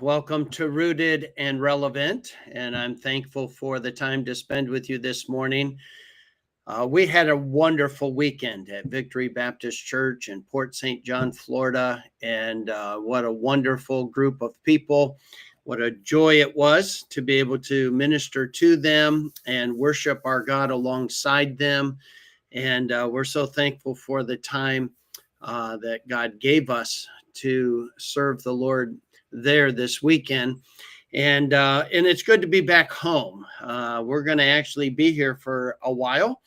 Welcome to Rooted and Relevant, and I'm thankful for the time to spend with you this morning. We had a wonderful weekend at Victory Baptist Church in Port St. John, Florida, and what a wonderful group of people. What a joy it was to be able to minister to them and worship our God alongside them. And we're so thankful for the time that God gave us to serve the Lord there this weekend. And it's good to be back home. We're going to actually be here for a while.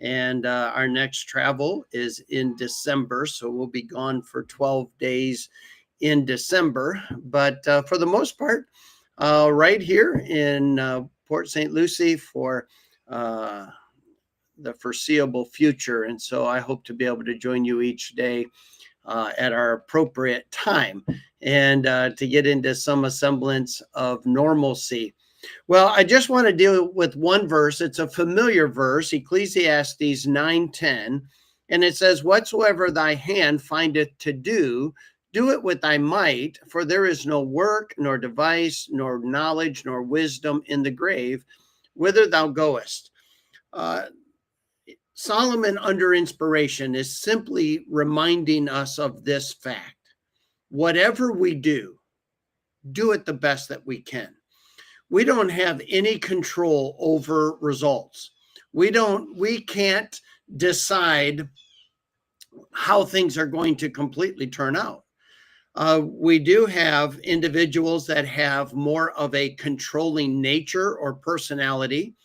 And our next travel is in December. So we'll be gone for 12 days in December. But for the most part, right here in Port St. Lucie for the foreseeable future. And so I hope to be able to join you each day at our appropriate time and to get into some semblance of normalcy. Well, I just want to deal with one verse. It's a familiar verse, Ecclesiastes 9:10, and it says, "Whatsoever thy hand findeth to do, do it with thy might, for there is no work, nor device, nor knowledge, nor wisdom in the grave, whither thou goest." Solomon, under inspiration, is simply reminding us of this fact. Whatever we do it the best that we can. We don't have any control over results. We can't decide how things are going to completely turn out. We do have individuals that have more of a controlling nature or personality.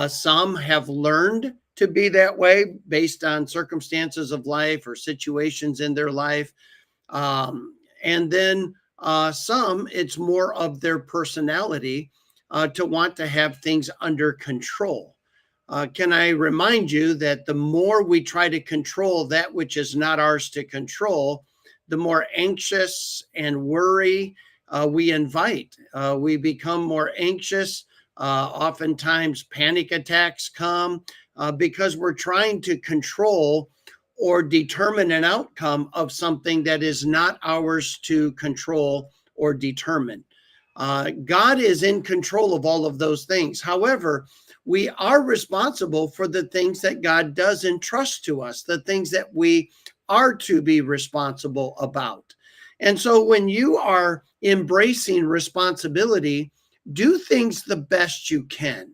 Some have learned to be that way based on circumstances of life or situations in their life. And then some, it's more of their personality to want to have things under control. Can I remind you that the more we try to control that which is not ours to control, the more anxious and worry we invite. We become more anxious. Oftentimes panic attacks come because we're trying to control or determine an outcome of something that is not ours to control or determine. God is in control of all of those things. However, we are responsible for the things that God does entrust to us, the things that we are to be responsible about. And so when you are embracing responsibility, do things the best you can.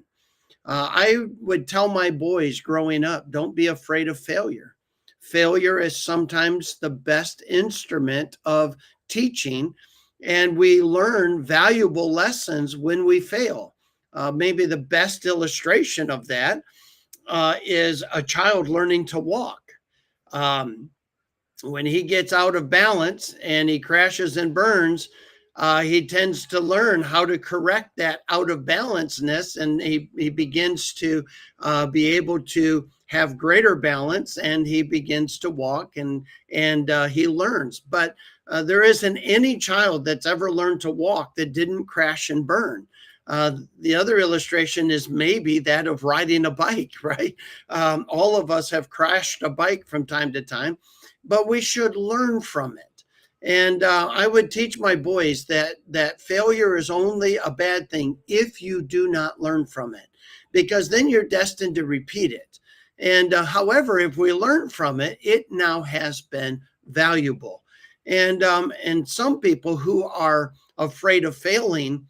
I would tell my boys growing up, don't be afraid of failure. Failure is sometimes the best instrument of teaching, and we learn valuable lessons when we fail. Maybe the best illustration of that is a child learning to walk. When he gets out of balance and he crashes and burns, he tends to learn how to correct that out of balanceness, and he begins to be able to have greater balance, and he begins to walk and he learns. But there isn't any child that's ever learned to walk that didn't crash and burn. The other illustration is maybe that of riding a bike, right? All of us have crashed a bike from time to time, but we should learn from it. And I would teach my boys that failure is only a bad thing if you do not learn from it, because then you're destined to repeat it. And however, if we learn from it, it now has been valuable. And some people who are afraid of failing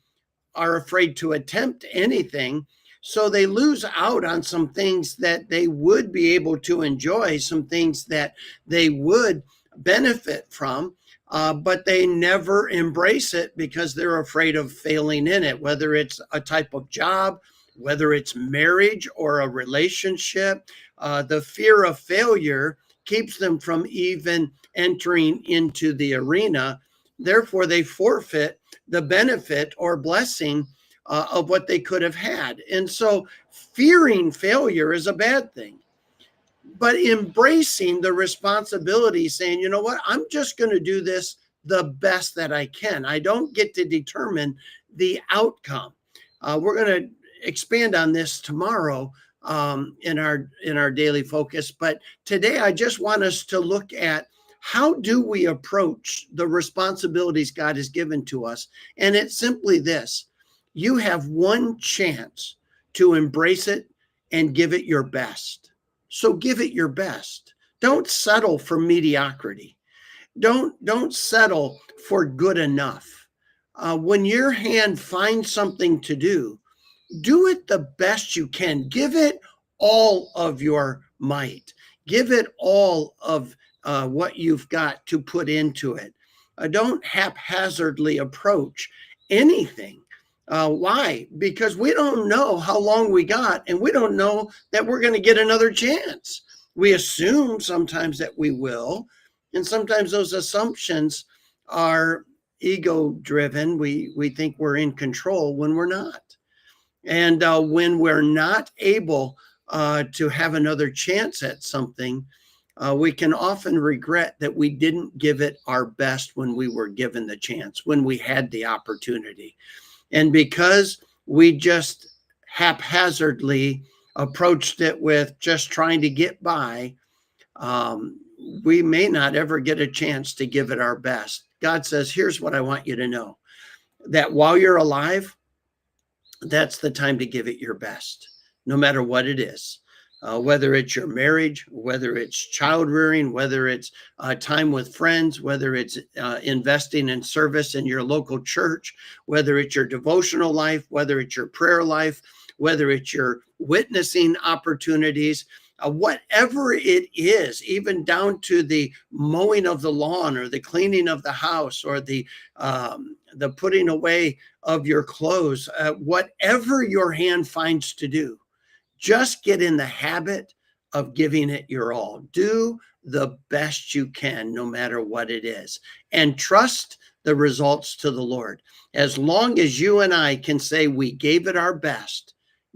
are afraid to attempt anything. So they lose out on some things that they would be able to enjoy, some things that they would benefit from. But they never embrace it because they're afraid of failing in it, whether it's a type of job, whether it's marriage or a relationship. The fear of failure keeps them from even entering into the arena. Therefore, they forfeit the benefit or blessing of what they could have had. And so fearing failure is a bad thing. But embracing the responsibility, saying, you know what, I'm just going to do this the best that I can. I don't get to determine the outcome. We're going to expand on this tomorrow in our daily focus. But today, I just want us to look at How do we approach the responsibilities God has given to us? And it's simply this: you have one chance to embrace it and give it your best. So give it your best. Don't settle for mediocrity. Don't settle for good enough. When your hand finds something to do it the best you can. Give it all of your might. Give it all of what you've got to put into it. Don't haphazardly approach anything. Why? Because we don't know how long we got, and we don't know that we're going to get another chance. We assume sometimes that we will, and sometimes those assumptions are ego driven. We think we're in control when we're not. And when we're not able to have another chance at something, we can often regret that we didn't give it our best when we were given the chance, when we had the opportunity. And because we just haphazardly approached it with just trying to get by, we may not ever get a chance to give it our best. God says, here's what I want you to know, that while you're alive, that's the time to give it your best, no matter what it is. Whether it's your marriage, whether it's child rearing, whether it's time with friends, whether it's investing in service in your local church, whether it's your devotional life, whether it's your prayer life, whether it's your witnessing opportunities, whatever it is, even down to the mowing of the lawn or the cleaning of the house or the putting away of your clothes, whatever your hand finds to do, just get in the habit of giving it your all. Do the best you can, no matter what it is, and trust the results to the Lord. As long as you and I can say we gave it our best,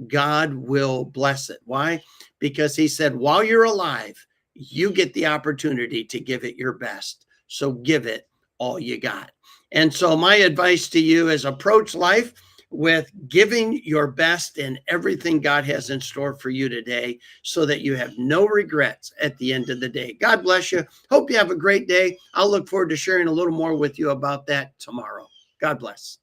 God will bless it. Why? Because he said, while you're alive, you get the opportunity to give it your best. So give it all you got. And so my advice to you is approach life with giving your best in everything God has in store for you today, so that you have no regrets at the end of the day. God bless you. Hope you have a great day. I'll look forward to sharing a little more with you about that tomorrow. God bless.